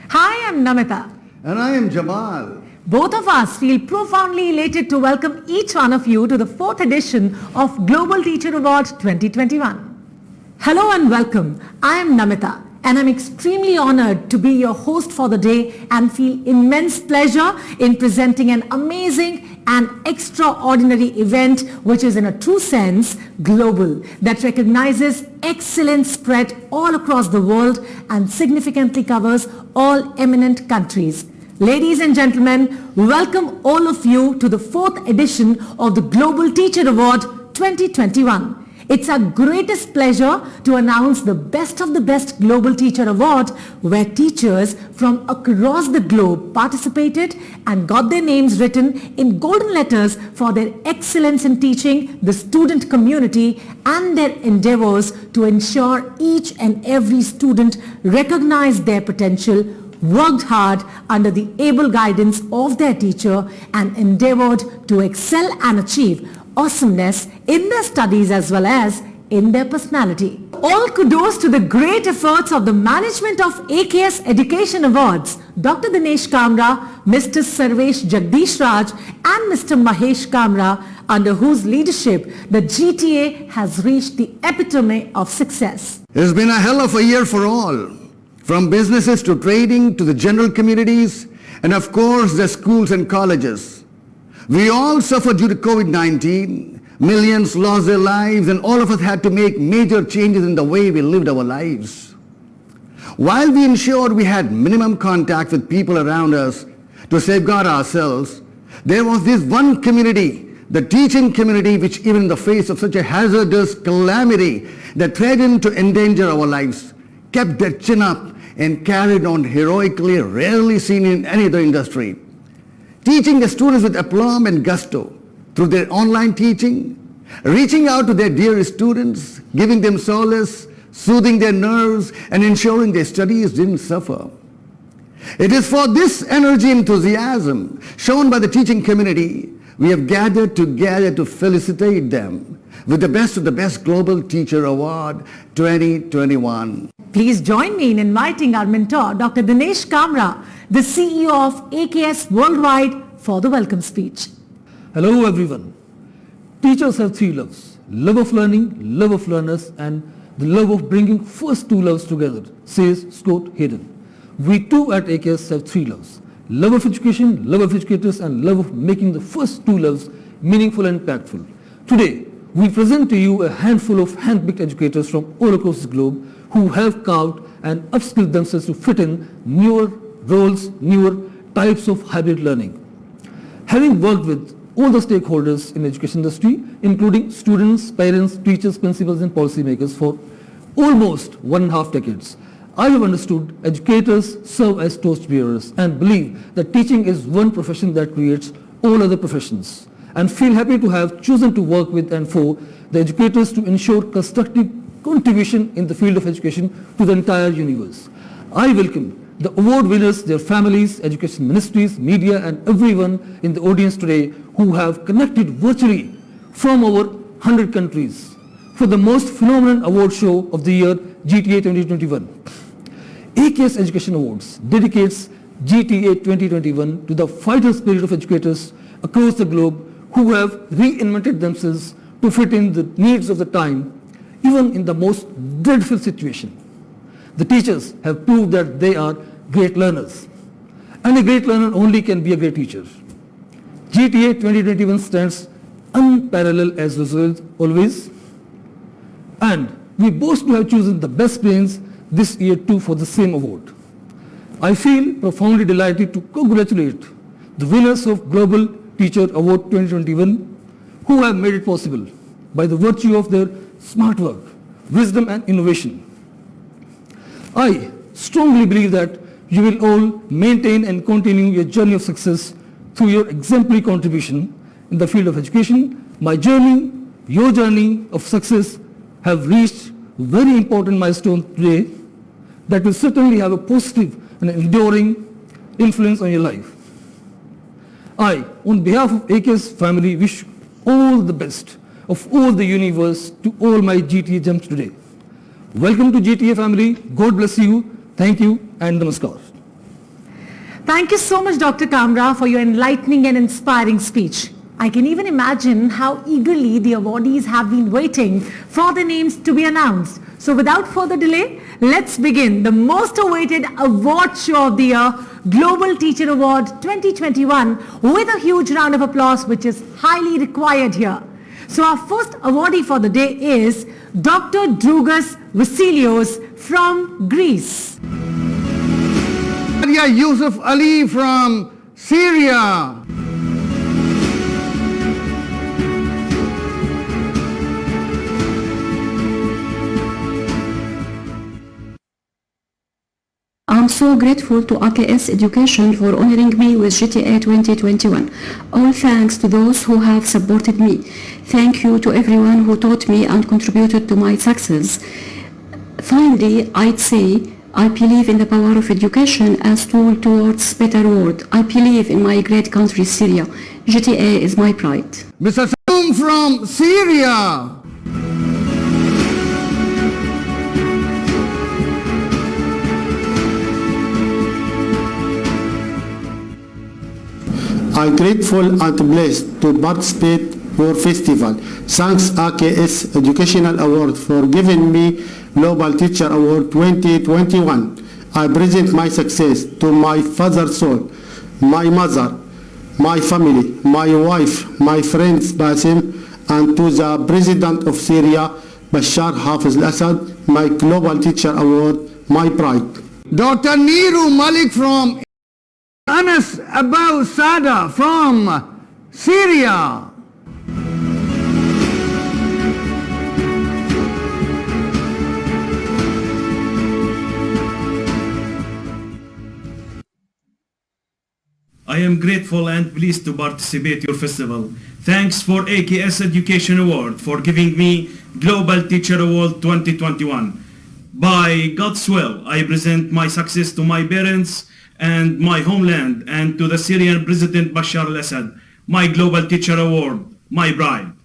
Hi, I'm Namita. And I am Jamal. Both of us feel profoundly elated to welcome each one of you to the 4th edition of Global Teacher Award 2021. Hello and welcome. I am Namita and I'm extremely honored to be your host for the day and feel immense pleasure in presenting an amazing and extraordinary event which is in a true sense global, that recognizes excellence spread all across the world and significantly covers all eminent countries. Ladies and gentlemen, welcome all of you to the 4th edition of the Global Teacher Award 2021. It's our greatest pleasure to announce the Best of the Best Global Teacher Award, where teachers from across the globe participated and got their names written in golden letters for their excellence in teaching the student community and their endeavors to ensure each and every student recognized their potential, worked hard under the able guidance of their teacher, and endeavored to excel and achieve awesomeness in their studies as well as in their personality. All kudos to the great efforts of the management of AKS Education Awards, Dr. Dinesh Kamra, Mr. Sarvesh Jagdish Raj and Mr. Mahesh Kamra, under whose leadership the GTA has reached the epitome of success. It's been a hell of a year for all, from businesses to trading to the general communities and of course the schools and colleges. We all suffered due to COVID-19. Millions lost their lives and all of us had to make major changes in the way we lived our lives. While we ensured we had minimum contact with people around us to safeguard ourselves, there was this one community, the teaching community, which even in the face of such a hazardous calamity that threatened to endanger our lives, kept their chin up and carried on heroically, rarely seen in any other industry. Teaching the students with aplomb and gusto through their online teaching, reaching out to their dearest students, giving them solace, soothing their nerves, and ensuring their studies didn't suffer. It is for this energy and enthusiasm shown by the teaching community we have gathered together to felicitate them with the Best of the Best Global Teacher Award 2021. Please join me in inviting our mentor, Dr. Dinesh Kamra, the CEO of AKS Worldwide, for the welcome speech. Hello everyone. Teachers have three loves: love of learning, love of learners, and the love of bringing first two loves together, says Scott Hayden. We too at AKS have three loves: love of education, love of educators, and love of making the first two loves meaningful and impactful. Today, we present to you a handful of hand-picked educators from all across the globe who have carved and upskilled themselves to fit in newer roles, newer types of hybrid learning. Having worked with all the stakeholders in the education industry, including students, parents, teachers, principals, and policymakers for almost 1.5 decades, I have understood educators serve as torch bearers and believe that teaching is one profession that creates all other professions. and feel happy to have chosen to work with and for the educators to ensure constructive contribution in the field of education to the entire universe. I welcome the award winners, their families, education ministries, media and everyone in the audience today who have connected virtually from over 100 countries for the most phenomenal award show of the year GTA 2021. AKS Education Awards dedicates GTA 2021 to the vital spirit of educators across the globe who have reinvented themselves to fit in the needs of the time, even in the most dreadful situation. The teachers have proved that they are great learners, and a great learner only can be a great teacher. GTA 2021 stands unparalleled as always, and we boast to have chosen the best brains this year too for the same award. I feel profoundly delighted to congratulate the winners of Global Teacher Award 2021 who have made it possible by the virtue of their smart work, wisdom and innovation. I strongly believe that you will all maintain and continue your journey of success through your exemplary contribution in the field of education. My journey, your journey of success have reached very important milestone today that will certainly have a positive and enduring influence on your life. I, on behalf of AKS family, wish all the best of all the universe to all my GTA gems today. Welcome to GTA family. God bless you. Thank you and namaskar. Thank you so much, Dr. Kamra, for your enlightening and inspiring speech. I can even imagine how eagerly the awardees have been waiting for their names to be announced. So without further delay, let's begin the most awaited award show of the year, Global Teacher Award 2021, with a huge round of applause which is highly required here. So our first awardee for the day is Dr. Drugos Vasilios from Greece. Yusuf Ali from Syria. I'm so grateful to AKS Education for honoring me with GTA 2021. All thanks to those who have supported me. Thank you to everyone who taught me and contributed to my success. Finally, I'd say I believe in the power of education as tool towards better world. I believe in my great country, Syria. GTA is my pride. Mr. Saum from Syria. I'm grateful and blessed to participate in your festival. Thanks AKS Educational Award for giving me Global Teacher Award 2021. I present my success to my father's soul, my mother, my family, my wife, my friends Basim, and to the President of Syria, Bashar Hafiz al-Assad, my Global Teacher Award, my pride. Dr. Niru Malik from Anas Abou Sada from Syria. I am grateful and pleased to participate in your festival. Thanks for AKS Education Award for giving me Global Teacher Award 2021. By God's will, I present my success to my parents and my homeland and to the Syrian President Bashar al-Assad, my Global Teacher Award, my bride.